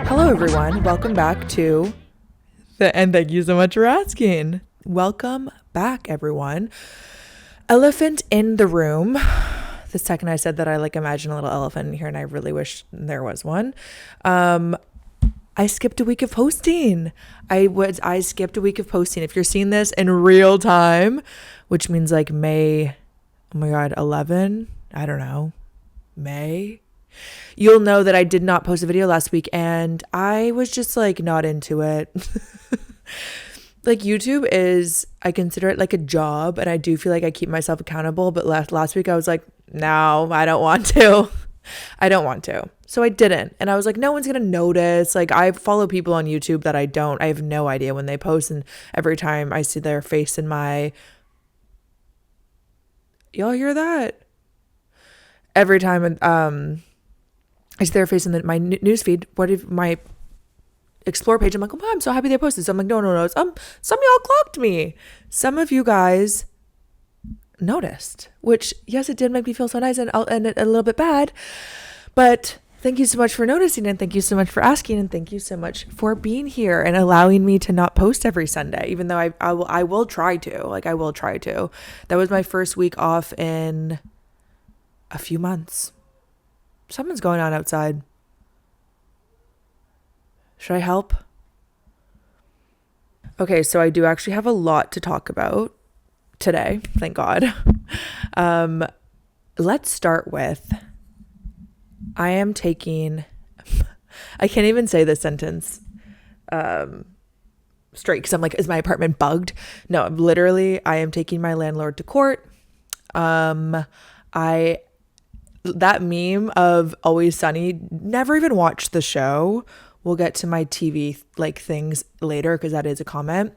Hello, everyone. Welcome back to and thank you so much for asking. Welcome back, everyone. Elephant in the room. The second I said that, I imagine a little elephant in here, and I really wish there was one. I skipped a week of posting. I skipped a week of posting. If you're seeing this in real time, which means May, oh my God, 11, I don't know, May, you'll know that I did not post a video last week, and I was just not into it. YouTube is, I consider it like a job, and I do feel like I keep myself accountable, but last week I was like, no, I don't want to. I don't want to. So I didn't. And I was like, no one's going to notice. I follow people on YouTube that I have no idea when they post. And every time I see their face in y'all hear that? Every time, I see their face in my newsfeed, my explore page, I'm like, oh, I'm so happy they posted. So I'm like, no. Some of y'all clocked me. Some of you guys noticed, which, yes, it did make me feel so nice and a little bit bad, but thank you so much for noticing, and thank you so much for asking, and thank you so much for being here and allowing me to not post every Sunday, even though I will try to. I will try to. That was my first week off in a few months. Something's going on outside. Should I help? Okay, so I do actually have a lot to talk about today, thank God. Let's start with, I can't even say this sentence straight, because I'm like, is my apartment bugged? No, literally, I am taking my landlord to court. That meme of Always Sunny, never even watched the show. We'll get to my TV things later, because that is a comment.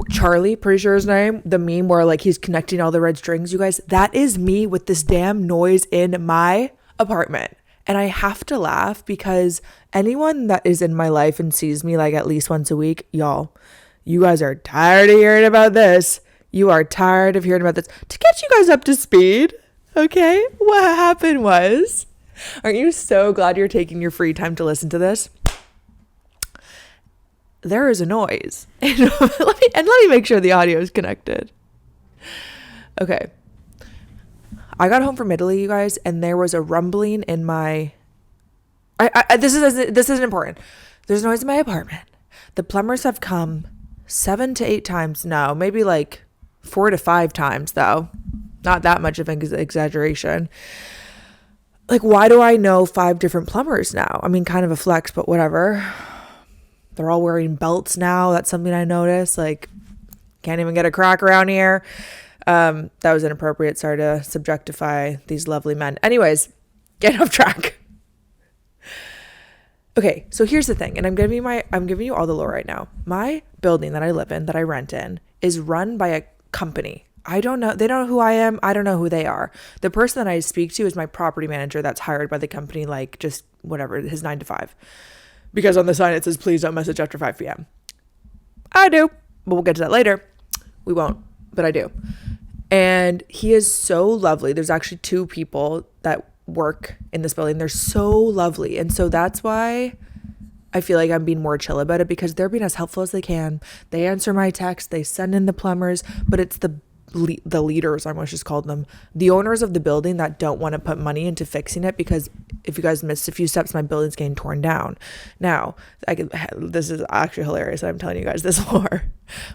Charlie, pretty sure his name, the meme where he's connecting all the red strings, you guys, that is me with this damn noise in my apartment. And I have to laugh, because anyone that is in my life and sees me at least once a week, y'all, you guys are tired of hearing about this. You are tired of hearing about this. To get you guys up to speed, okay, what happened was, aren't you so glad you're taking your free time to listen to this? There is a noise. And let me make sure the audio is connected. Okay. I got home from Italy, you guys, and there was a rumbling in my... This isn't important. There's noise in my apartment. The plumbers have come 7 to 8 times. No, maybe 4 to 5 times, though. Not that much of an exaggeration. Why do I know 5 different plumbers now? I mean, kind of a flex, but whatever. They're all wearing belts now. That's something I noticed. Can't even get a crack around here. That was inappropriate. Sorry to subjectify these lovely men. Anyways, get off track. Okay, so here's the thing, and I'm giving you all the lore right now. My building that I live in, that I rent in, is run by a company. I don't know. They don't know who I am. I don't know who they are. The person that I speak to is my property manager that's hired by the company, just whatever, his 9 to 5. Because on the sign it says, please don't message after 5 p.m. I do, but we'll get to that later. We won't, but I do. And he is so lovely. There's actually 2 people that work in this building. They're so lovely. And so that's why I feel like I'm being more chill about it, because they're being as helpful as they can. They answer my text. They send in the plumbers, but it's the leaders, I almost just called them, the owners of the building that don't want to put money into fixing it, because if you guys missed a few steps, my building's getting torn down. Now, this is actually hilarious that I'm telling you guys this lore.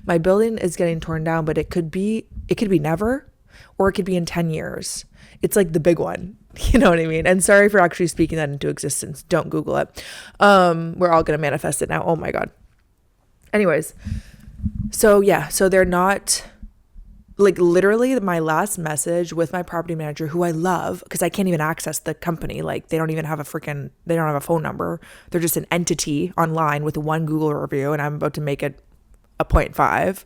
My building is getting torn down, but it could be never, or it could be in 10 years. It's the big one. You know what I mean? And sorry for actually speaking that into existence. Don't Google it. We're all going to manifest it now. Oh my God. Anyways. So yeah, so they're not... literally my last message with my property manager, who I love, because I can't even access the company. They don't even have they don't have a phone number. They're just an entity online with 1 Google review, and I'm about to make it a 0.5.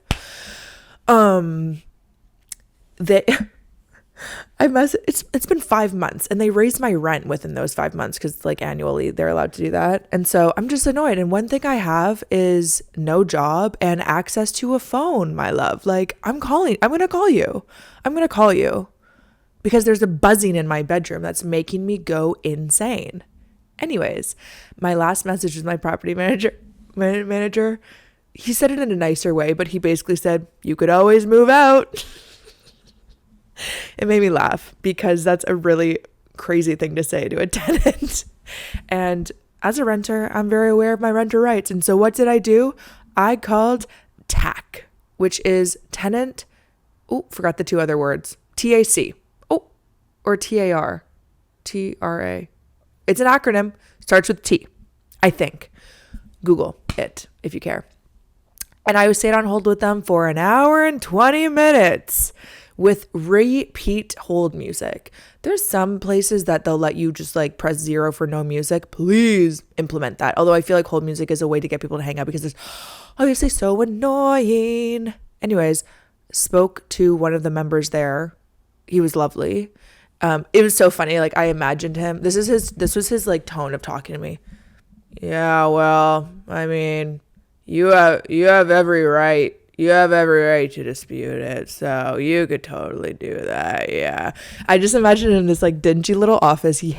It's been 5 months, and they raised my rent within those 5 months, because annually they're allowed to do that. And so I'm just annoyed. And one thing I have is no job and access to a phone, my love. I'm going to call you because there's a buzzing in my bedroom that's making me go insane. Anyways, my last message with my property manager, he said it in a nicer way, but he basically said, you could always move out. It made me laugh because that's a really crazy thing to say to a tenant. And as a renter, I'm very aware of my renter rights. And so what did I do? I called TAC, which is tenant. Oh, forgot the two other words. TAC. Oh, or TAR. TRA. It's an acronym. Starts with T, I think. Google it if you care. And I stayed on hold with them for an hour and 20 minutes with repeat hold music. There's some places that they'll let you just like press 0 for no music. Please implement that. Although I feel like hold music is a way to get people to hang out because it's obviously so annoying. Anyways, spoke to one of the members there. He was lovely. It was so funny. Like I imagined him. This was his like tone of talking to me. Yeah, well, I mean, you have every right. You have every right to dispute it. So you could totally do that. Yeah. I just imagine him in this like dingy little office. He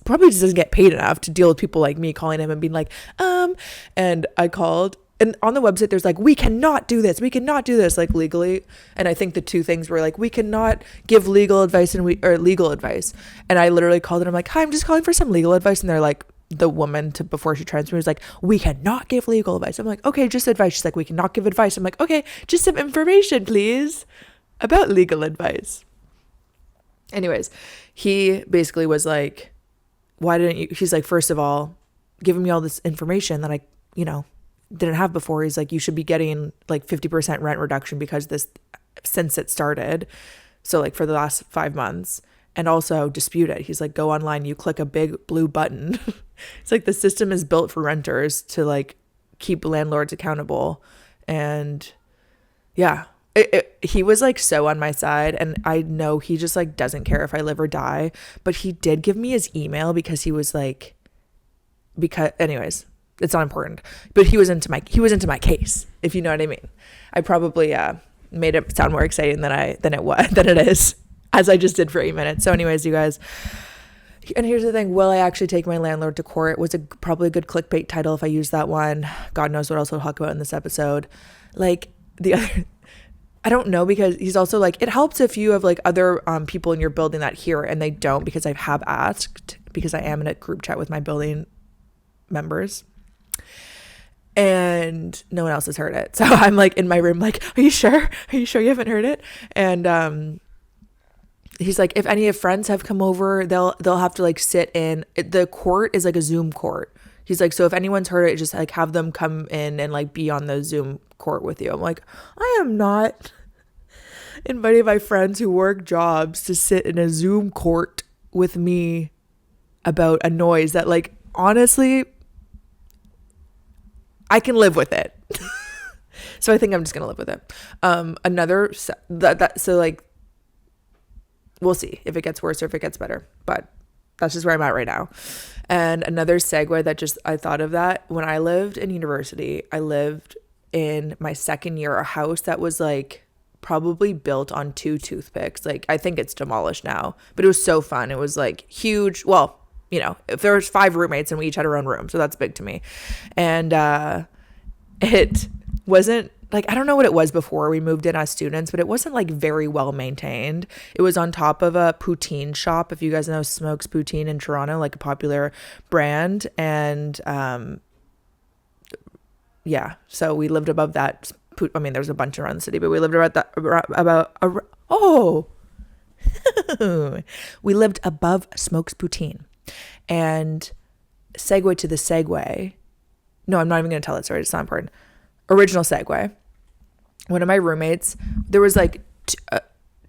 probably just doesn't get paid enough to deal with people like me calling him and being like, and I called. And on the website, there's like, we cannot do this. We cannot do this like legally. And I think the two things were like, we cannot give legal advice or legal advice. And I literally called and I'm like, hi, I'm just calling for some legal advice. And they're like, the woman before she transferred was like, we cannot give legal advice. I'm like, okay, just advice. She's like, we cannot give advice. I'm like, okay, just some information, please, about legal advice. Anyways, he basically was like, why didn't you? He's like, first of all, giving me all this information that I, didn't have before. He's like, you should be getting like 50% rent reduction since it started. So like for the last 5 months. And also dispute it. He's like, go online, you click a big blue button. It's like the system is built for renters to like keep landlords accountable. And yeah, he was like so on my side. And I know he just like doesn't care if I live or die. But he did give me his email because anyways, it's not important. But he was into my case, if you know what I mean. I probably made it sound more exciting than it is. As I just did for 8 minutes. So anyways, you guys, and here's the thing, will I actually take my landlord to court? Was probably a good clickbait title if I used that one. God knows what else we'll talk about in this episode. Like the other, I don't know, because he's also like, it helps if you have like other people in your building that hear it, and they don't, because I have asked, because I am in a group chat with my building members. And no one else has heard it. So I'm like in my room, like, are you sure? Are you sure you haven't heard it? And, he's like, if any of friends have come over, they'll have to like sit in. The court is like a Zoom court. He's like, so if anyone's heard it, just like have them come in and like be on the Zoom court with you. I'm like, I am not inviting my friends who work jobs to sit in a Zoom court with me about a noise that, like, honestly, I can live with it. So I think I'm just gonna live with it. So like, we'll see if it gets worse or if it gets better, but that's just where I'm at right now. And another segue that just, I thought of that, when I lived in university, I lived in my second year, a house that was like probably built on 2 toothpicks. Like, I think it's demolished now, but it was so fun. It was like huge. Well, if there was 5 roommates and we each had our own room, so that's big to me. And it wasn't like, I don't know what it was before we moved in as students, but it wasn't like very well maintained. It was on top of a poutine shop. If you guys know Smokes Poutine in Toronto, like a popular brand. And yeah, so we lived above that. I mean, there's a bunch around the city, but we lived we lived above Smokes Poutine. And segue to the segue. No, I'm not even going to tell that story. It's not important. Original segue. One of my roommates, there was like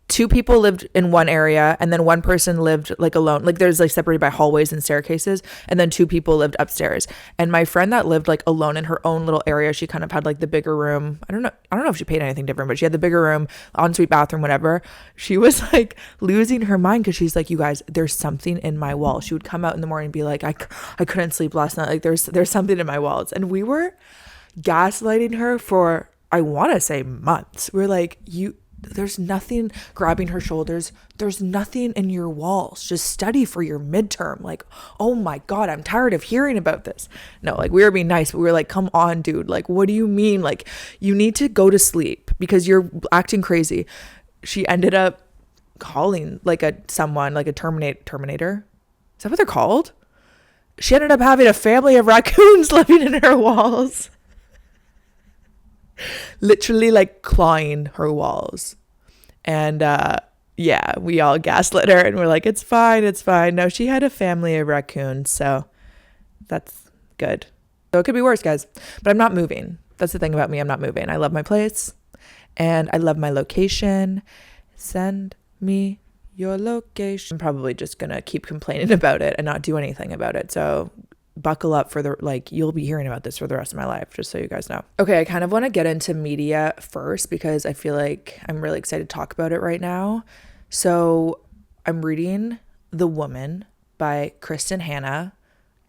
2 people lived in one area, and then one person lived like alone. Like, there's like separated by hallways and staircases, and then 2 people lived upstairs. And my friend that lived like alone in her own little area, she kind of had like the bigger room. I don't know if she paid anything different, but she had the bigger room, ensuite bathroom, whatever. She was like losing her mind because she's like, you guys, there's something in my wall. She would come out in the morning and be like, I couldn't sleep last night. Like, there's something in my walls. And we were gaslighting her for, I want to say, months. We're like, There's nothing grabbing her shoulders. There's nothing in your walls. Just study for your midterm. Like, oh my God, I'm tired of hearing about this. No, like we were being nice, but we were like, come on, dude. Like, what do you mean? Like, you need to go to sleep because you're acting crazy. She ended up calling like a Terminator. Is that what they're called? She ended up having a family of raccoons living in her walls. Literally like clawing her walls. And yeah, we all gaslit her and we're like, it's fine. No, she had a family of raccoons, so that's good. So it could be worse, guys. But I'm not moving. That's the thing about me. I'm not moving. I love my place and I love my location. Send me your location. I'm probably just gonna keep complaining about it and not do anything about it. So buckle up for you'll be hearing about this for the rest of my life, just so you guys know. Okay, I kind of want to get into media first because I feel like I'm really excited to talk about it right now. So I'm reading The Woman by Kristen Hanna.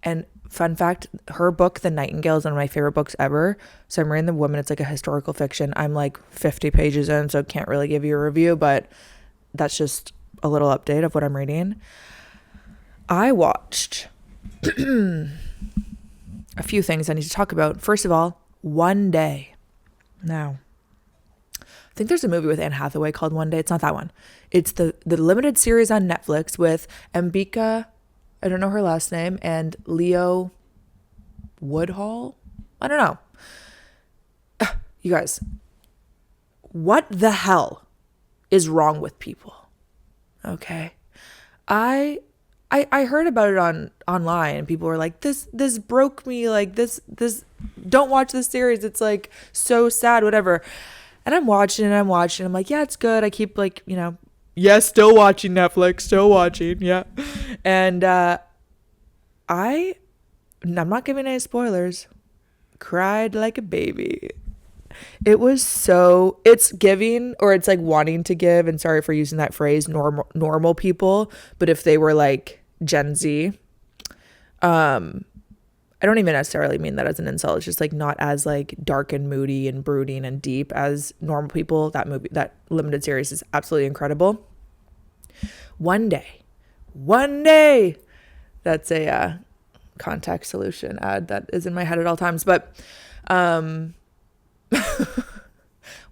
And fun fact, her book, The Nightingale, is one of my favorite books ever. So I'm reading The Woman. It's like a historical fiction. I'm like 50 pages in, so can't really give you a review, but that's just a little update of what I'm reading. I watched a few things I need to talk about. First of all, One Day. Now, I think there's a movie with Anne Hathaway called One Day. It's not that one. It's the limited series on Netflix with Mbika, I don't know her last name, and Leo Woodhall. I don't know. You guys, what the hell is wrong with people? Okay. I heard about it online and people were like, this broke me, like this don't watch this series, it's like so sad, whatever. And I'm watching I'm like, yeah, it's good. I keep like, yes, still watching Netflix, still watching, yeah. And I'm not giving any spoilers, cried like a baby. It's giving, or it's like wanting to give, and sorry for using that phrase, normal people, but if they were like Gen Z, I don't even necessarily mean that as an insult. It's just like not as like dark and moody and brooding and deep as normal people. That limited series is absolutely incredible. One day, that's a contact solution ad that is in my head at all times, but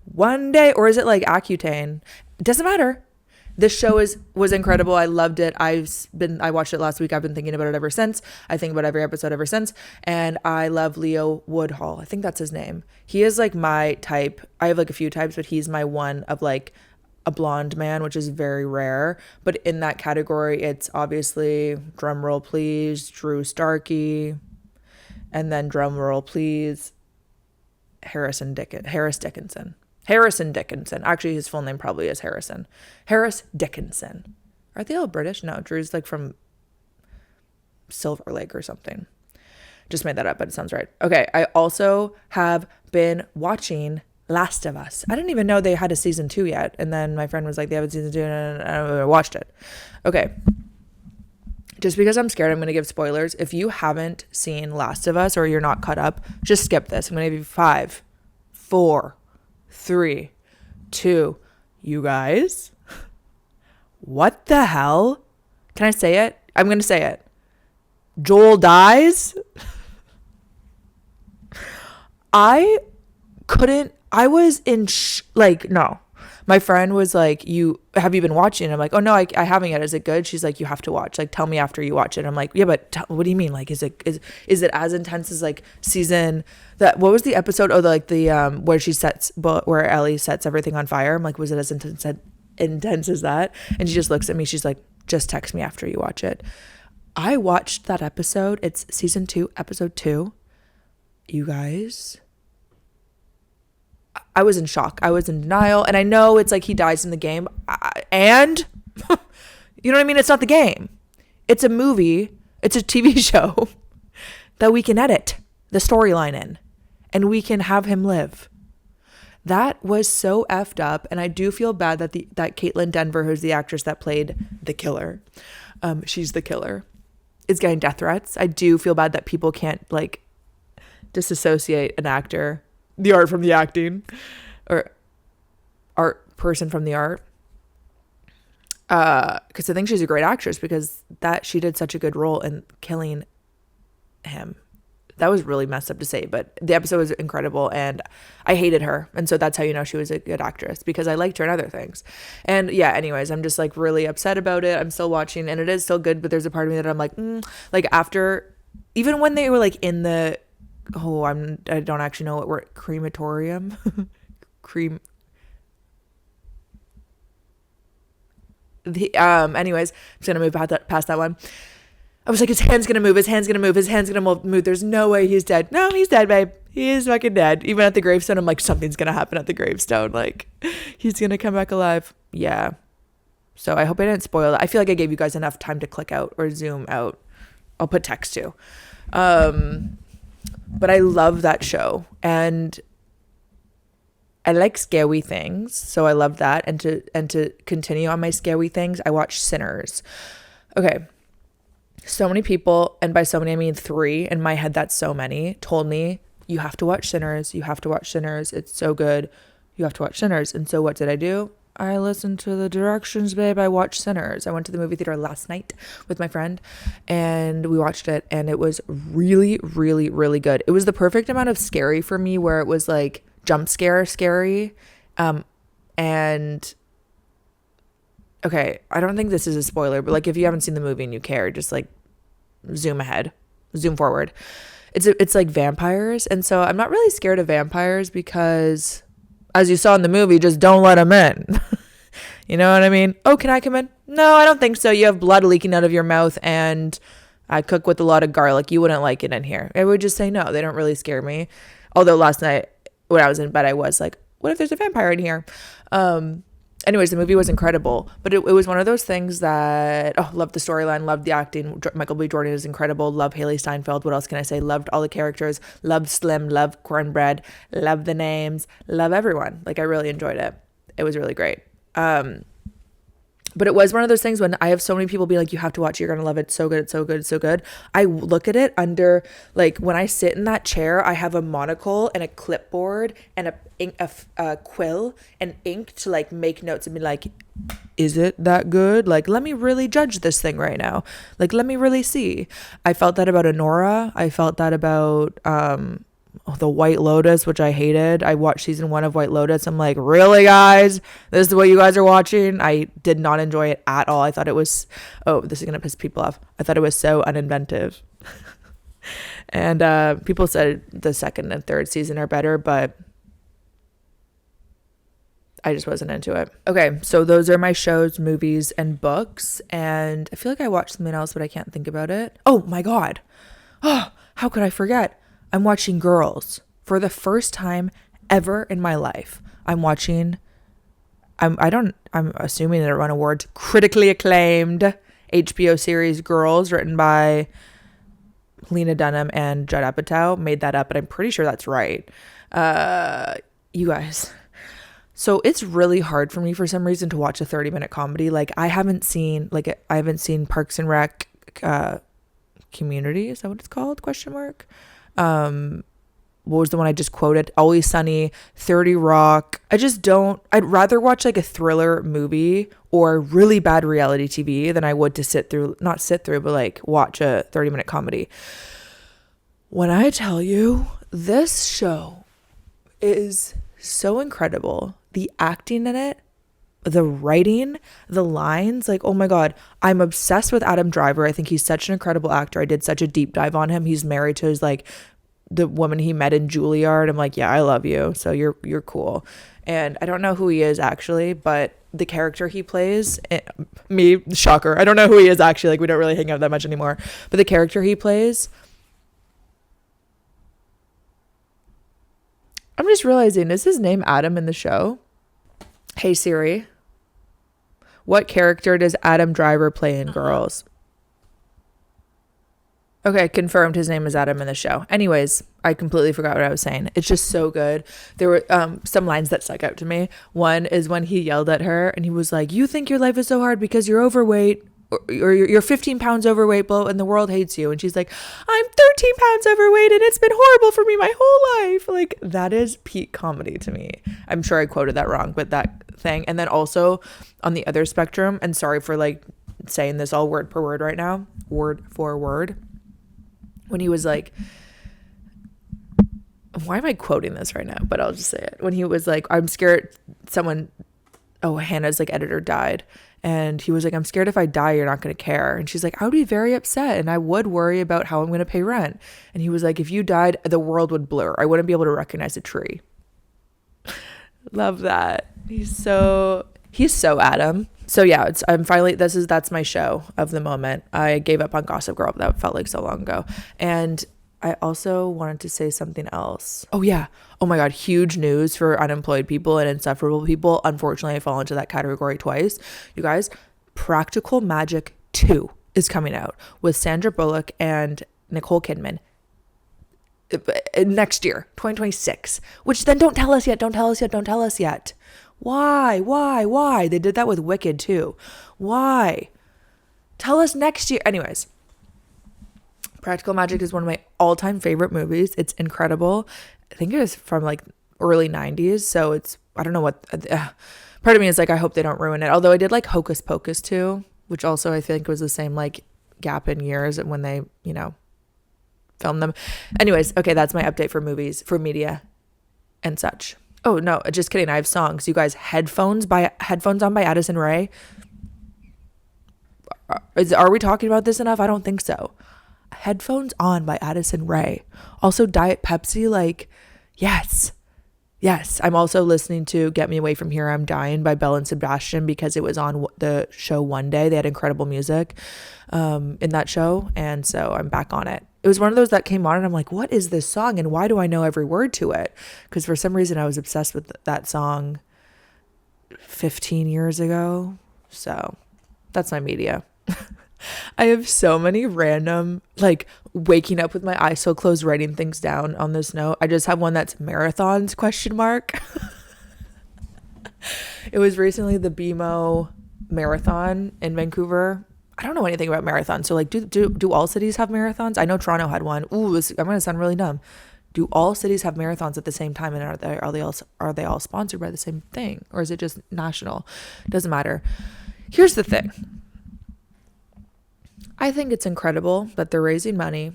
One Day, or is it like Accutane? It doesn't matter. This show was incredible. I loved it. I watched it last week. I've been thinking about it ever since. I think about every episode ever since. And I love Leo Woodhall. I think that's his name. He is like my type. I have like a few types, but he's my one of like a blonde man, which is very rare. But in that category, it's obviously, drum roll please, Drew Starkey. And then drum roll please, Harris Dickinson. Actually, his full name probably is Harrison. Harris Dickinson. Are they all British? No, Drew's like from Silver Lake or something. Just made that up, but it sounds right. Okay, I also have been watching Last of Us. I didn't even know they had a season 2 yet. And then my friend was like, they have a season 2, and I watched it. Okay. Just because I'm scared I'm going to give spoilers, if you haven't seen Last of Us or you're not caught up, just skip this. I'm going to give you 5, 4, 3, 2. You guys, what the hell? Can I say it? I'm going to say it. Joel dies. I was in no. My friend was like, have you been watching? I'm like, oh no, I haven't yet. Is it good? She's like, you have to watch. Like, tell me after you watch it. I'm like, yeah, but what do you mean? Like, is it as intense as like season that? What was the episode? Oh, where Ellie sets everything on fire. I'm like, was it as intense as that? And she just looks at me. She's like, just text me after you watch it. I watched that episode. It's season 2, episode 2. You guys, I was in shock. I was in denial. And I know it's like he dies in the game. And you know what I mean? It's not the game. It's a movie. It's a TV show that we can edit the storyline in. And we can have him live. That was so effed up. And I do feel bad that that Caitlin Denver, who's the actress that played the killer, she's the killer, is getting death threats. I do feel bad that people can't like disassociate an actor, the art from the acting, or art person from the art. Because I think she's a great actress, because that she did such a good role in killing him. That was really messed up to say, but the episode was incredible and I hated her. And so that's how you know she was a good actress, because I liked her in other things. And yeah, anyways, I'm just like really upset about it. I'm still watching and it is still good, but there's a part of me that I'm like, like after, even when they were like in the, I don't actually know what word, crematorium, anyways, I'm just gonna move past that one. I was like, his hand's gonna move, his hand's gonna move, his hand's gonna move. There's no way he's dead. No, he's dead, babe. He is fucking dead. Even at the gravestone, I'm like, something's gonna happen at the gravestone. Like, he's gonna come back alive. Yeah. So I hope I didn't spoil it. I feel like I gave you guys enough time to click out or zoom out. I'll put text too. But I love that show. And I like scary things. So I love that. And to continue on my scary things, I watched Sinners. Okay. So many people, and by so many I mean 3, in my head that's so many, told me, you have to watch Sinners, you have to watch Sinners, it's so good, you have to watch Sinners. And so what did I do? I listened to the directions, babe. I watched Sinners. I went to the movie theater last night with my friend and we watched it, and it was really, really, really good. It was the perfect amount of scary for me, where it was like jump scare scary. And okay, I don't think this is a spoiler, but like if you haven't seen the movie and you care, just like zoom forward. It's like vampires, and so I'm not really scared of vampires, because as you saw in the movie, just don't let them in. You know what I mean? Oh, can I come in? No, I don't think so. You have blood leaking out of your mouth and I cook with a lot of garlic. You wouldn't like it in here. I would just say no. They don't really scare me. Although last night when I was in bed, I was like, what if there's a vampire in here? Anyways, the movie was incredible, but it was one of those things that, loved the storyline, loved the acting. Michael B. Jordan is incredible. Love Haley Steinfeld. What else can I say? Loved all the characters. Loved Slim. Loved Cornbread. Loved the names. Love everyone. Like, I really enjoyed it. It was really great. But it was one of those things when I have so many people be like, you have to watch it, you're going to love it. It's so good. It's so good. It's so good. I look at it under, like, when I sit in that chair, I have a monocle and a clipboard and a quill and ink to like make notes and be like, is it that good? Like, let me really judge this thing right now. Like, let me really see. I felt that about Honora. I felt that about, the White Lotus, which I hated. I watched season 1 of White Lotus. I'm like, really, guys? This is what you guys are watching? I did not enjoy it at all. I thought it was, this is going to piss people off. I thought it was so uninventive. And people said the 2nd and 3rd season are better, but I just wasn't into it. Okay, so those are my shows, movies, and books. And I feel like I watched something else, but I can't think about it. Oh my God. Oh, how could I forget? I'm watching Girls for the first time ever in my life. I'm assuming it won awards, critically acclaimed HBO series Girls, written by Lena Dunham and Judd Apatow. Made that up, but I'm pretty sure that's right. You guys. So it's really hard for me for some reason to watch a 30-minute comedy. Like, I haven't seen Parks and Rec, Community. Is that what it's called? ? What was the one I just quoted? Always Sunny, 30 Rock. I'd rather watch like a thriller movie or really bad reality TV than I would to but like watch a 30-minute comedy. When I tell you, this show is so incredible. The acting in it, the writing, the lines, like, oh my God, I'm obsessed with Adam Driver. I think he's such an incredible actor. I did such a deep dive on him. He's married to the woman he met in Juilliard. I'm like, yeah, I love you. So you're cool. And I don't know who he is actually, but the character he plays, shocker. I don't know who he is actually. Like, we don't really hang out that much anymore, but the character he plays, I'm just realizing, is his name Adam in the show? Hey Siri, what character does Adam Driver play in Girls? Okay, confirmed his name is Adam in the show. Anyways, I completely forgot what I was saying. It's just so good. There were some lines that stuck out to me. One is when he yelled at her and he was like, you think your life is so hard because you're overweight, or you're 15 pounds overweight, and the world hates you. And she's like, I'm 13 pounds overweight and it's been horrible for me my whole life. Like, that is peak comedy to me. I'm sure I quoted that wrong, but that thing. And then also on the other spectrum, and sorry for like saying this all word per word right now, word for word, when he was like, why am I quoting this right now? But I'll just say it. When he was like, I'm scared Hannah's like editor died. And he was like, I'm scared if I die, you're not going to care. And she's like, I would be very upset. And I would worry about how I'm going to pay rent. And he was like, if you died, the world would blur. I wouldn't be able to recognize a tree. Love that. He's so Adam. So yeah, that's my show of the moment. I gave up on Gossip Girl. That felt like so long ago. And I also wanted to say something else. Oh yeah. Oh my God. Huge news for unemployed people and insufferable people. Unfortunately, I fall into that category twice. You guys, Practical Magic 2 is coming out with Sandra Bullock and Nicole Kidman next year, 2026, which then don't tell us yet. Why? They did that with Wicked too. Why? Tell us next year. Anyways. Practical Magic is one of my all-time favorite movies. It's incredible. I think it was from like early 90s. So it's, I don't know what, part of me is like, I hope they don't ruin it. Although I did like Hocus Pocus too, which also I think was the same like gap in years when they, filmed them. Anyways, okay, that's my update for movies, for media and such. Oh no, just kidding. I have songs. You guys, Headphones On by Addison Rae. Are we talking about this enough? I don't think so. Headphones On by Addison Rae. Also Diet Pepsi, like, yes. I'm also listening to Get Me Away From Here, I'm Dying by Belle and Sebastian because it was on the show one day. They had incredible music in that show, and so I'm back on it. It was one of those that came on and I'm like, what is this song and why do I know every word to it? Because for some reason I was obsessed with that song 15 years ago. So that's my media. I have so many random, like, waking up with my eyes so closed, writing things down on this note. I just have one that's marathons, ? It was recently the BMO marathon in Vancouver. I don't know anything about marathons. So, like, do all cities have marathons? I know Toronto had one. Ooh, I'm going to sound really dumb. Do all cities have marathons at the same time? And are they all sponsored by the same thing? Or is it just national? Doesn't matter. Here's the thing. I think it's incredible that they're raising money,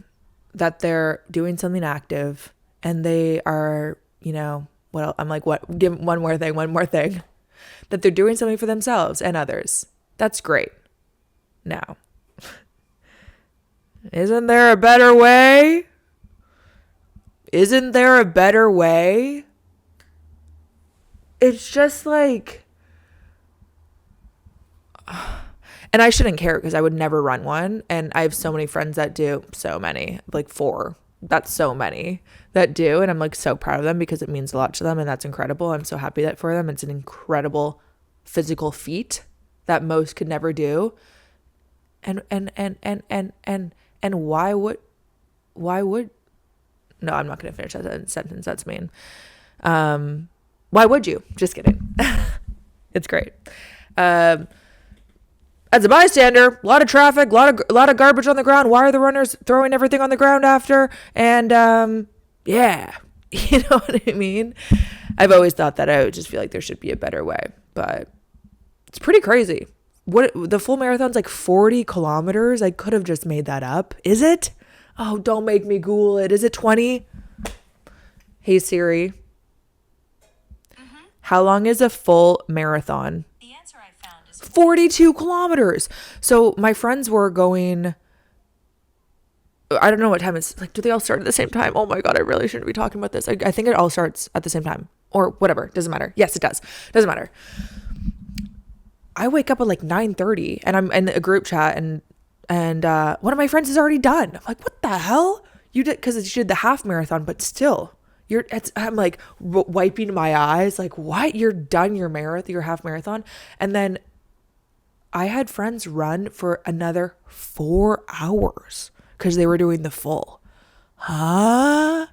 that they're doing something active, and they are, I'm like, what? Give one more thing, that they're doing something for themselves and others. That's great. Now, isn't there a better way? It's just like, and I shouldn't care because I would never run one. And I have so many friends that do, so many, like 4. That's so many that do. And I'm like so proud of them because it means a lot to them. And that's incredible. I'm so happy that for them. It's an incredible physical feat that most could never do. And why would, no, I'm not going to finish that sentence. That's mean. Why would you? Just kidding. It's great. As a bystander, a lot of traffic, a lot of garbage on the ground. Why are the runners throwing everything on the ground after? And yeah, you know what I mean? I've always thought that. I would just feel like there should be a better way, but it's pretty crazy. What the full marathon's like 40 kilometers. I could have just made that up. Is it? Oh, don't make me Google it. Is it 20? Hey Siri. How long is a full marathon? 42 kilometers. So my friends were going, I don't know what time it's like. Do they all start at the same time? Oh my God, I really shouldn't be talking about this. I think it all starts at the same time or whatever. Doesn't matter. Yes, it does. Doesn't matter. I wake up at like 9:30 and I'm in a group chat and one of my friends is already done. I'm like, what the hell? You did, because she did the half marathon, but still I'm like wiping my eyes like, what? You're done your half marathon. And then I had friends run for another 4 hours because they were doing the full. Huh?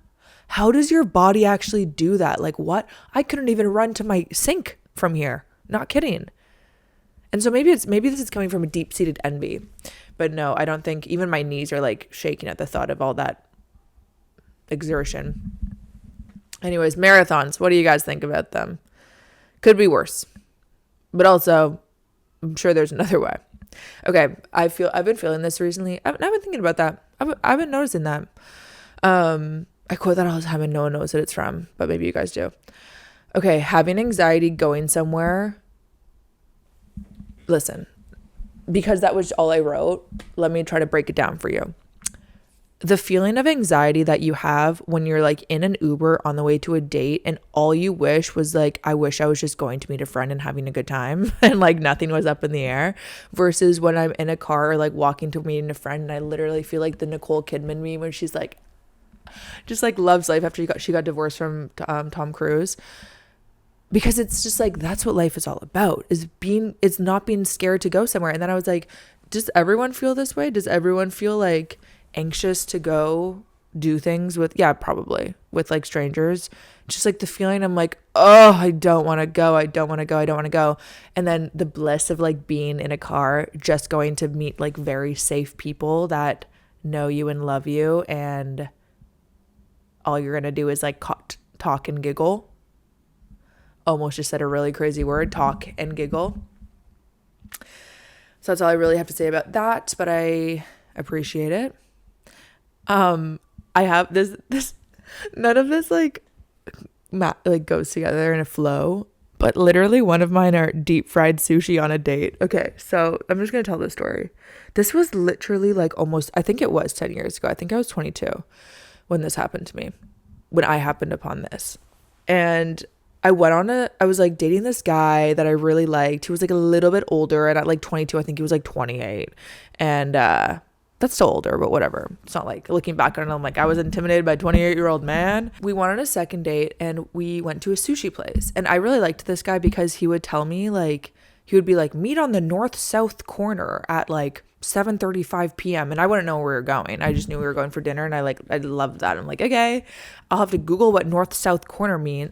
How does your body actually do that? Like what? I couldn't even run to my sink from here. Not kidding. And so maybe this is coming from a deep-seated envy. But no, I don't think, even my knees are like shaking at the thought of all that exertion. Anyways, marathons. What do you guys think about them? Could be worse. But also, I'm sure there's another way. Okay, I've been feeling this recently. I've been thinking about that. I've been noticing that. I quote that all the time and no one knows what it's from, but maybe you guys do. Okay, having anxiety going somewhere. Listen, because that was all I wrote, let me try to break it down for you. The feeling of anxiety that you have when you're like in an Uber on the way to a date and all you wish was like, I wish I was just going to meet a friend and having a good time and like nothing was up in the air, versus when I'm in a car or like walking to meeting a friend and I literally feel like the Nicole Kidman meme when she's like, just like loves life after she got divorced from Tom Cruise. Because it's just like, that's what life is all about, it's not being scared to go somewhere. And then I was like, does everyone feel this way? Does everyone feel like anxious to go do things with, yeah, probably with like strangers? Just like the feeling, I'm like, oh, I don't want to go. And then the bliss of like being in a car, just going to meet like very safe people that know you and love you. And all you're going to do is like talk and giggle. Almost just said a really crazy word, talk and giggle. So that's all I really have to say about that, but I appreciate it. I have this none of this like goes together in a flow, but literally one of mine are deep fried sushi on a date. Okay, so I'm just gonna tell this story. This was literally like almost, I think it was 10 years ago. I think I was 22 when this happened to me, when I happened upon this. And I was like dating this guy that I really liked. He was like a little bit older, and at like 22, I think he was like 28. And that's still older, but whatever. It's not like looking back on it, I'm like, I was intimidated by a 28-year-old man. We went on a second date and we went to a sushi place. And I really liked this guy because he would tell me like, he would be like, meet on the north-south corner at like 7:35 p.m. And I wouldn't know where we were going. I just knew we were going for dinner, and I loved that. I'm like, okay, I'll have to Google what north-south corner means.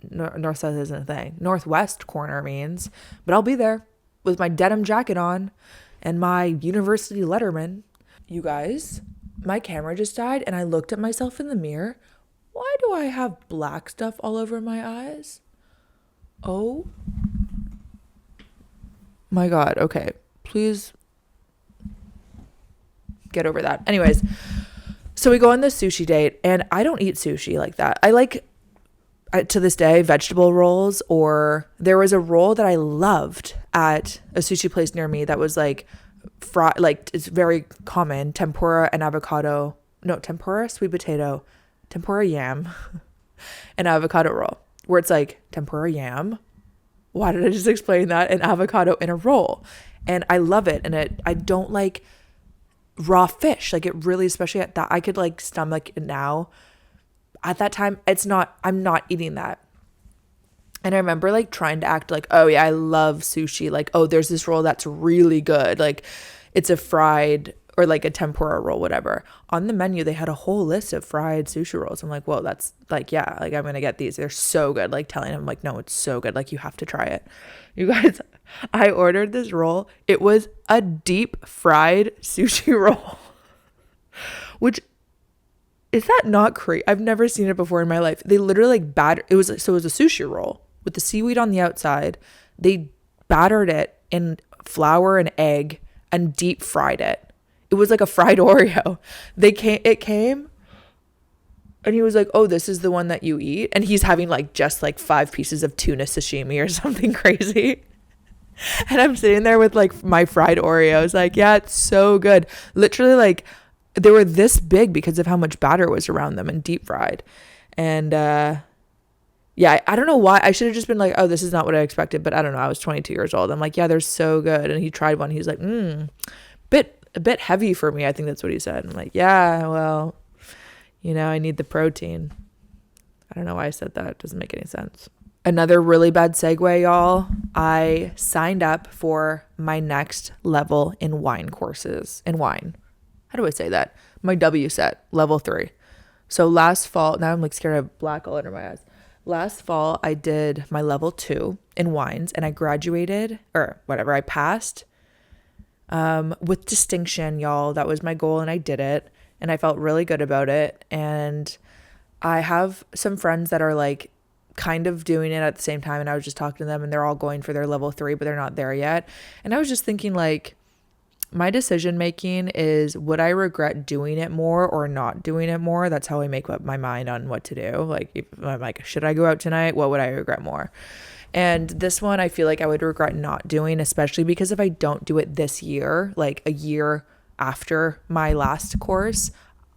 North-south isn't a thing. Northwest corner means, but I'll be there with my denim jacket on and my university letterman. You guys, my camera just died and I looked at myself in the mirror. Why do I have black stuff all over my eyes? Oh my God. Okay, please get over that. Anyways, so we go on this sushi date, and I don't eat sushi like that. I like, to this day, vegetable rolls, or there was a roll that I loved at a sushi place near me that was like fried, like it's very common, tempura and avocado, no, tempura, sweet potato, tempura yam, and avocado roll, where it's like tempura yam. Why did I just explain that? And avocado in a roll. And I love it. And I don't like raw fish. Like it really, especially at that, I could like stomach it now. At that time, I'm not eating that. And I remember like trying to act like, oh yeah, I love sushi. Like, oh, there's this roll that's really good. Like it's a fried or like a tempura roll, whatever. On the menu, they had a whole list of fried sushi rolls. I'm like, whoa, that's like, yeah, like I'm going to get these. They're so good. Like telling him like, no, it's so good. Like you have to try it. You guys, I ordered this roll. It was a deep fried sushi roll, which is that not crazy? I've never seen it before in my life. They literally like battered. It was a sushi roll with the seaweed on the outside. They battered it in flour and egg and deep fried it. It was like a fried Oreo. It came and he was like, oh, this is the one that you eat. And he's having like just like 5 pieces of tuna sashimi or something crazy. And I'm sitting there with like my fried Oreos. Like, yeah, it's so good. Literally like they were this big because of how much batter was around them and deep fried. And yeah, I don't know why. I should have just been like, oh, this is not what I expected. But I don't know. I was 22 years old. I'm like, yeah, they're so good. And he tried one. He's like, a bit heavy for me. I think that's what he said. I'm like, yeah, well, I need the protein. I don't know why I said that. It doesn't make any sense. Another really bad segue, y'all. I signed up for my next level in wine courses. In wine. How do I say that? My W set, level 3. So last fall, now I'm like scared I have black all under my eyes. Last fall, I did my level 2 in wines, and I graduated, or whatever, I passed with distinction, y'all. That was my goal, and I did it, and I felt really good about it. And I have some friends that are like kind of doing it at the same time, and I was just talking to them, and they're all going for their level 3, but they're not there yet. And I was just thinking, like, my decision making is, would I regret doing it more or not doing it more? That's how I make up my mind on what to do. Like, if I'm like, should I go out tonight? What would I regret more? And this one, I feel like I would regret not doing, especially because if I don't do it this year, like a year after my last course,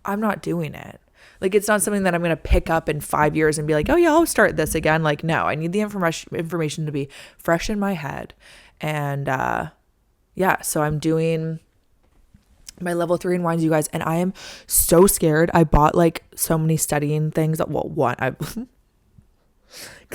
I'm not doing it. Like, it's not something that I'm going to pick up in 5 years and be like, oh yeah, I'll start this again. Like, no, I need the information to be fresh in my head. And, yeah, so I'm doing my level 3 in wines, you guys, and I am so scared. I bought like so many studying things. Can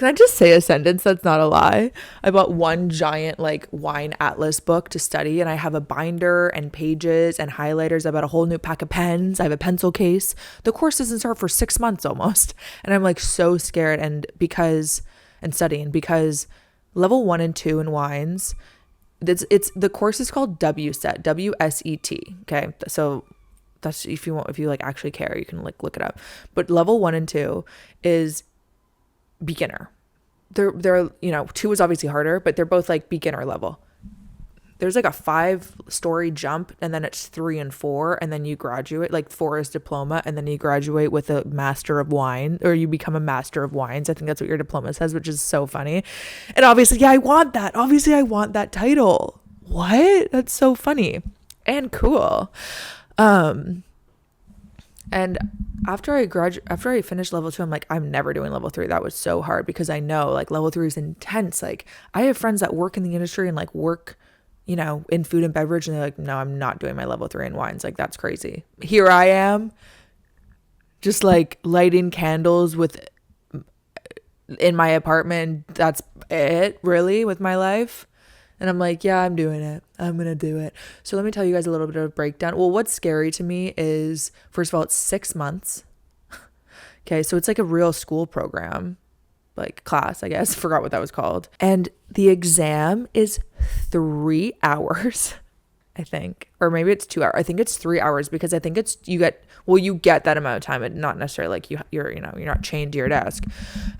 I just say a sentence that's not a lie? I bought one giant like wine atlas book to study, and I have a binder and pages and highlighters. I bought a whole new pack of pens. I have a pencil case. The course doesn't start for 6 months almost, and I'm like so scared. And studying because level 1 and 2 in wines, it's the course is called WSET, WSET. Okay, so that's if you like actually care, you can like look it up. But level 1 and 2 is beginner. They're 2 is obviously harder, but they're both like beginner level. There's like a 5-story jump, and then it's 3 and 4, and then you graduate. Like 4 is diploma, and then you graduate with a master of wine, or you become a master of wines. I think that's what your diploma says, which is so funny. And obviously, yeah, I want that. Obviously, I want that title. What? That's so funny and cool. And after I finished level 2, I'm like, I'm never doing level 3. That was so hard because I know like level 3 is intense. Like, I have friends that work in the industry and like work, in food and beverage, and they're like, no, I'm not doing my level 3 in wines. Like, that's crazy. Here I am, just like lighting candles in my apartment. That's it, really, with my life. And I'm like, yeah, I'm doing it. I'm going to do it. So let me tell you guys a little bit of a breakdown. Well, what's scary to me is, first of all, it's 6 months. Okay, so it's like a real school program, like class, I guess. Forgot what that was called. And the exam is 3 hours, I think. Or maybe it's 2 hours. I think it's 3 hours because I think you get that amount of time, and not necessarily like you're not chained to your desk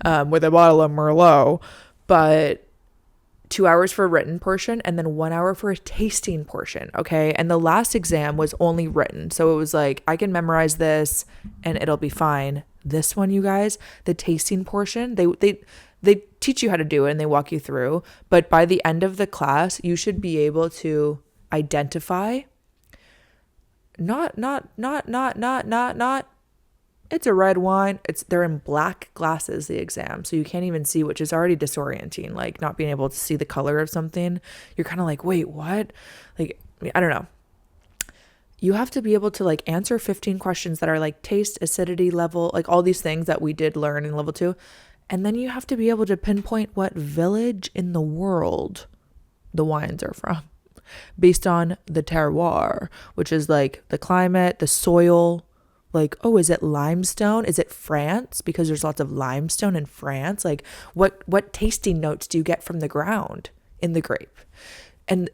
with a bottle of Merlot, but 2 hours for a written portion and then 1 hour for a tasting portion. Okay. And the last exam was only written. So it was like, I can memorize this and it'll be fine. This one, you guys, the tasting portion, they teach you how to do it and they walk you through. But by the end of the class, you should be able to identify it's a red wine. They're in black glasses, the exam. So you can't even see, which is already disorienting. Like, not being able to see the color of something. You're kind of like, wait, what? Like, I don't know. You have to be able to like answer 15 questions that are like taste, acidity level, like all these things that we did learn in level 2. And then you have to be able to pinpoint what village in the world the wines are from based on the terroir, which is like the climate, the soil. Like, oh, is it limestone? Is it France? Because there's lots of limestone in France. Like, what tasting notes do you get from the ground in the grape? And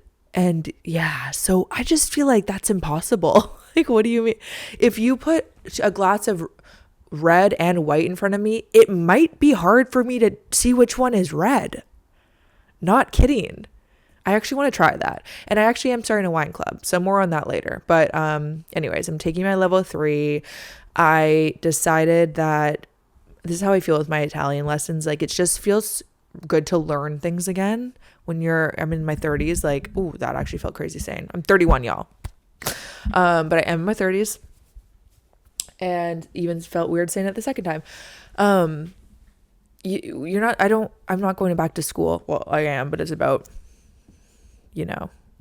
yeah, so I just feel like that's impossible. Like, what do you mean? If you put a glass of red and white in front of me, it might be hard for me to see which one is red. Not kidding. I actually want to try that. And I actually am starting a wine club. So more on that later. But anyways, I'm taking my level 3. I decided that this is how I feel with my Italian lessons. Like, it just feels good to learn things again when I'm in my 30s. Like, ooh, that actually felt crazy saying. I'm 31, y'all. But I am in my 30s. And even felt weird saying it the second time. I'm not going back to school. Well, I am, but it's about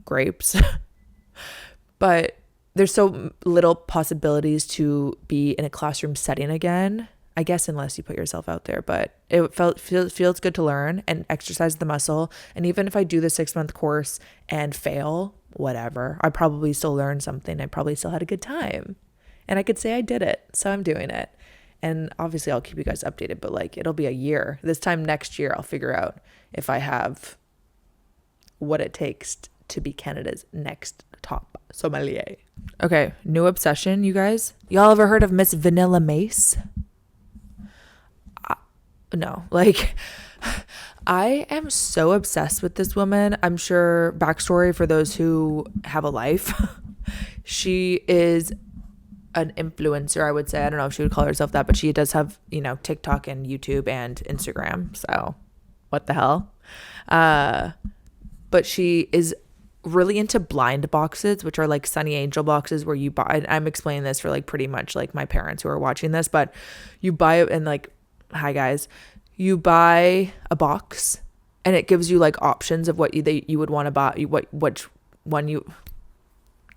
grapes. But there's so little possibilities to be in a classroom setting again, I guess, unless you put yourself out there. But it feels good to learn and exercise the muscle. And even if I do the 6-month course and fail, whatever, I probably still learned something. I probably still had a good time. And I could say I did it. So I'm doing it. And obviously I'll keep you guys updated, but like, it'll be a year. This time next year, I'll figure out if I have what it takes to be Canada's next top sommelier. Okay, new obsession, you guys. Y'all ever heard of Miss Vanilla Mace? no, like I am so obsessed with this woman. I'm sure, backstory for those who have a life. She is an influencer, I would say. I don't know if she would call herself that, but she does have, TikTok and YouTube and Instagram. So what the hell? But she is really into blind boxes, which are like Sunny Angel boxes where you buy, I'm explaining this for like pretty much like my parents who are watching this, but you buy it and like, hi guys, you buy a box and it gives you like options of what you would want to buy, which one you,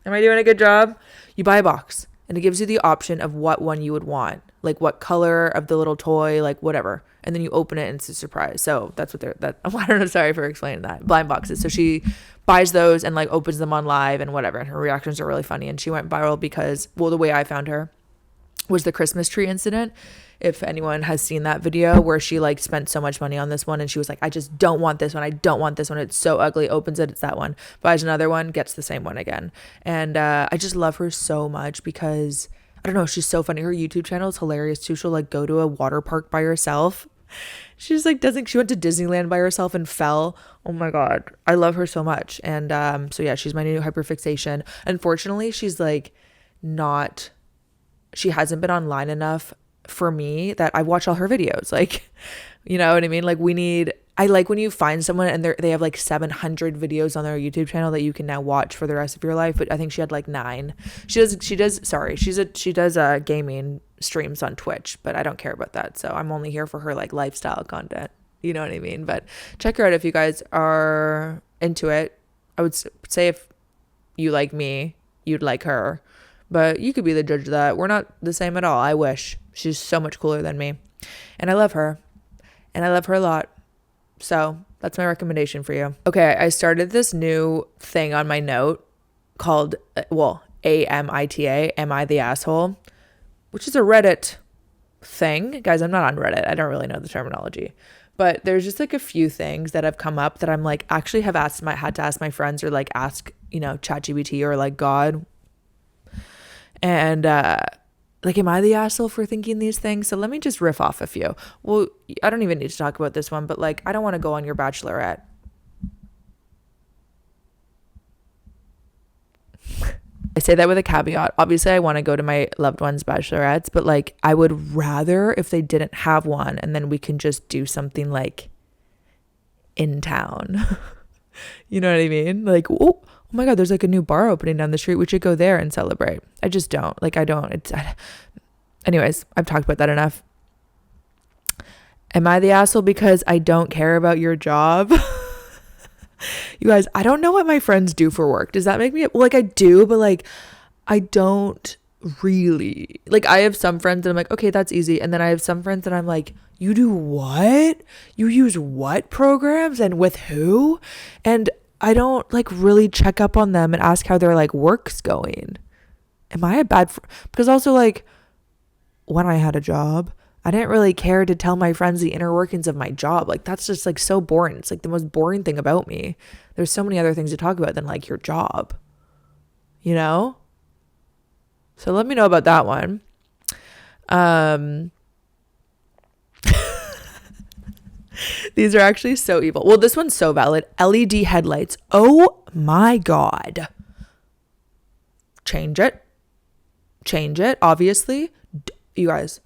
am I doing a good job? You buy a box and it gives you the option of what one you would want, like what color of the little toy, like whatever. And then you open it and it's a surprise. So that's what I don't know. Sorry for explaining that. Blind boxes. So she buys those and like opens them on live and whatever. And her reactions are really funny. And she went viral because, well, the way I found her was the Christmas tree incident. If anyone has seen that video where she like spent so much money on this one and she was like, I just don't want this one. I don't want this one. It's so ugly. Opens it. It's that one. Buys another one. Gets the same one again. And I just love her so much because I don't know. She's so funny. Her YouTube channel is hilarious too. She'll like go to a water park by herself. She just like she went to Disneyland by herself and fell. Oh my God. I love her so much. And so yeah, she's my new hyperfixation. Unfortunately, she's like she hasn't been online enough for me that I watch all her videos. Like, you know what I mean? Like I like when you find someone and they have like 700 videos on their YouTube channel that you can now watch for the rest of your life. But I think she had like 9. She does gaming streams on Twitch, but I don't care about that. So I'm only here for her like lifestyle content. You know what I mean? But check her out if you guys are into it. I would say if you like me, you'd like her. But you could be the judge of that. We're not the same at all. I wish. She's so much cooler than me. And I love her. And I love her a lot. So that's my recommendation for you. Okay, I started this new thing on my note called, AMITA, Am I the Asshole? Which is a Reddit thing. Guys, I'm not on Reddit. I don't really know the terminology. But there's just like a few things that have come up that I'm like, actually have had to ask my friends or like ask, ChatGPT or like God. And like, am I the asshole for thinking these things? So let me just riff off a few. Well, I don't even need to talk about this one, but like, I don't want to go on your bachelorette. I say that with a caveat. Obviously, I want to go to my loved ones' bachelorettes, but like, I would rather if they didn't have one and then we can just do something like in town. You know what I mean? Like, oh my God, there's like a new bar opening down the street. We should go there and celebrate. I just don't. Like, I don't. Anyways, I've talked about that enough. Am I the asshole because I don't care about your job? You guys, I don't know what my friends do for work. Does that make me, like, I do, but like, I don't really. Like, I have some friends that I'm like, okay, that's easy. And then I have some friends that I'm like, you do what? You use what programs and with who? And I don't like really check up on them and ask how their like work's going. Am I a bad because also like when I had a job, I didn't really care to tell my friends the inner workings of my job. Like that's just like so boring. It's like the most boring thing about me. There's so many other things to talk about than like your job, So let me know about that one. These are actually so evil. Well, this one's so valid. LED headlights. Oh my God. Change it. Obviously. You guys,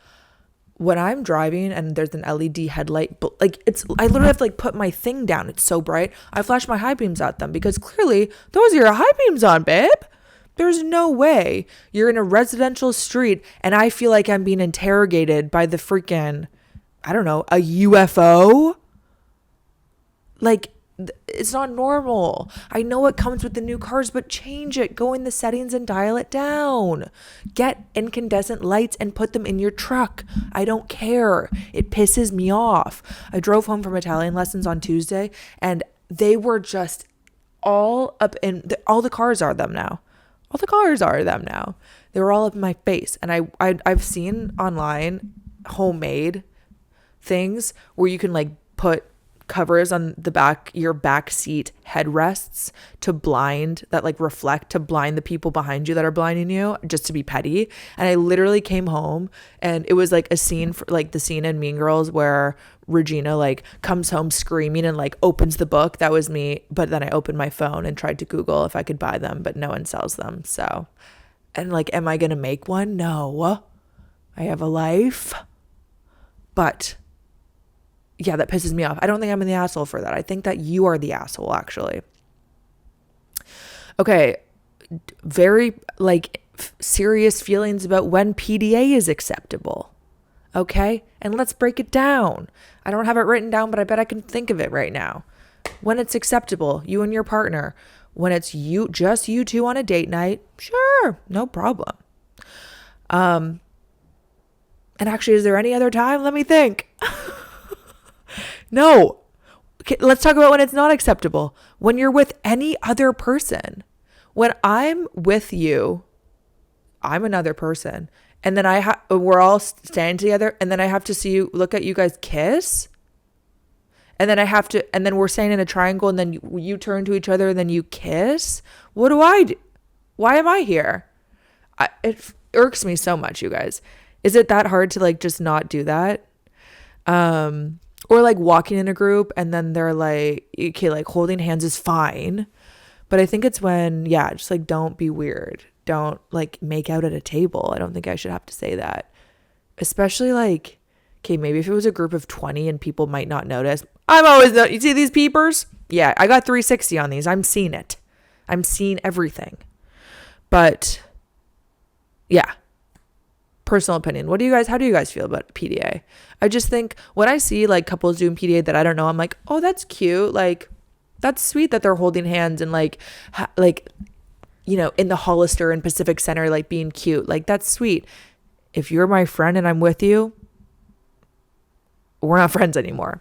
when I'm driving and there's an LED headlight, but like I literally have to like put my thing down. It's so bright. I flash my high beams at them because clearly those are your high beams on, babe. There's no way you're in a residential street and I feel like I'm being interrogated by the freaking, I don't know, a UFO. Like, it's not normal. I know it comes with the new cars, but change it. Go in the settings and dial it down. Get incandescent lights and put them in your truck. I don't care. It pisses me off. I drove home from Italian lessons on Tuesday and they were just all up in, all the cars are them now. They were all up in my face. And I've seen online homemade things where you can like put covers on the back, your back seat headrests to blind, that like reflect to blind the people behind you that are blinding you, just to be petty. And I literally came home and it was like a scene for, like the scene in Mean Girls where Regina like comes home screaming and like opens the book. That was me. But then I opened my phone and tried to Google if I could buy them, but no one sells them. So, and like, am I going to make one? No, I have a life. But yeah, that pisses me off. I don't think I'm in the asshole for that. I think that you are the asshole, actually. Okay. Very like serious feelings about when PDA is acceptable. Okay. And let's break it down. I don't have it written down, but I bet I can think of it right now. When it's acceptable, you and your partner, when it's you, just you two on a date night, sure, no problem. And actually, is there any other time? Let me think. No. Okay, let's talk about when it's not acceptable. When you're with any other person. When I'm with you, I'm another person. And then we're all standing together. And then I have to see you, look at you guys kiss. And then and then we're standing in a triangle. And then you turn to each other and then you kiss. What do I do? Why am I here? It irks me so much, you guys. Is it that hard to like just not do that? Or like walking in a group and then they're like, okay, like holding hands is fine. But I think it's when, yeah, just like don't be weird. Don't like make out at a table. I don't think I should have to say that. Especially like, okay, maybe if it was a group of 20 and people might not notice. You see these peepers? Yeah, I got 360 on these. I'm seeing it. I'm seeing everything. But yeah. Personal opinion. How do you guys feel about PDA? I just think when I see like couples doing PDA that I don't know, I'm like, oh, that's cute. Like, that's sweet that they're holding hands and like, you know, in the Hollister and Pacific Center, like being cute. Like, that's sweet. If you're my friend and I'm with you, we're not friends anymore.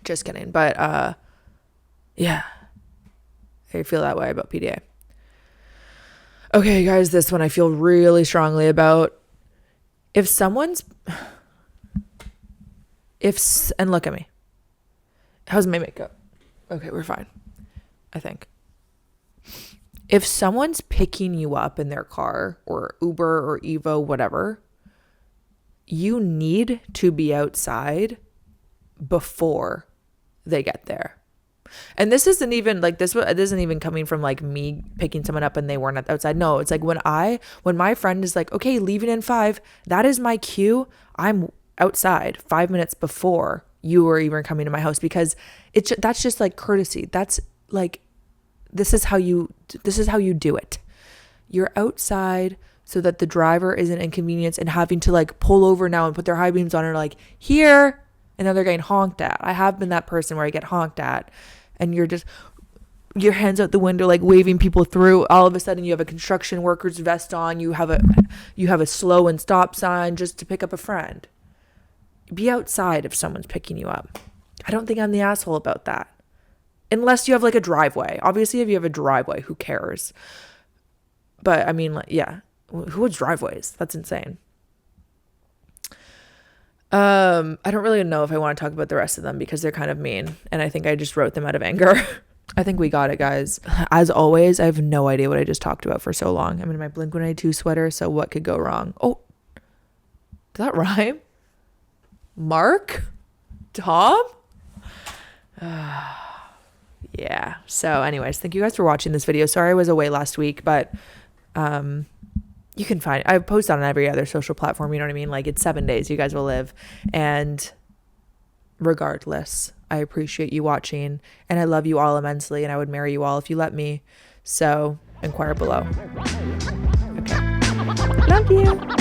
Just kidding. But, yeah, I feel that way about PDA. Okay, guys, this one I feel really strongly about. And look at me. How's my makeup? Okay, we're fine. I think. If someone's picking you up in their car or Uber or Evo, whatever, you need to be outside before they get there. And this isn't even like this isn't even coming from like me picking someone up and they weren't outside. No, it's like when my friend is like, okay, leaving in 5, that is my cue. I'm outside 5 minutes before you are even coming to my house, because that's just like courtesy. That's like, this is how you do it. You're outside so that the driver isn't inconvenienced and having to like pull over now and put their high beams on, or like here, and then they're getting honked at. I have been that person where I get honked at and you're just, your hands out the window, like waving people through. All of a sudden you have a construction worker's vest on. You have a slow and stop sign just to pick up a friend. Be outside if someone's picking you up. I don't think I'm the asshole about that. Unless you have like a driveway. Obviously, if you have a driveway, who cares? But I mean, like, yeah, who has driveways? That's insane. I don't really know if I want to talk about the rest of them because they're kind of mean. And I think I just wrote them out of anger. I think we got it, guys. As always, I have no idea what I just talked about for so long. I'm in my Blink-182 sweater, so what could go wrong? Oh, did that rhyme? Mark? Tom? Yeah. So anyways, thank you guys for watching this video. Sorry I was away last week, but you can find, I post on every other social platform, you know what I mean? Like, it's 7 days, you guys will live. And regardless, I appreciate you watching and I love you all immensely and I would marry you all if you let me. So inquire below. Okay. Love you.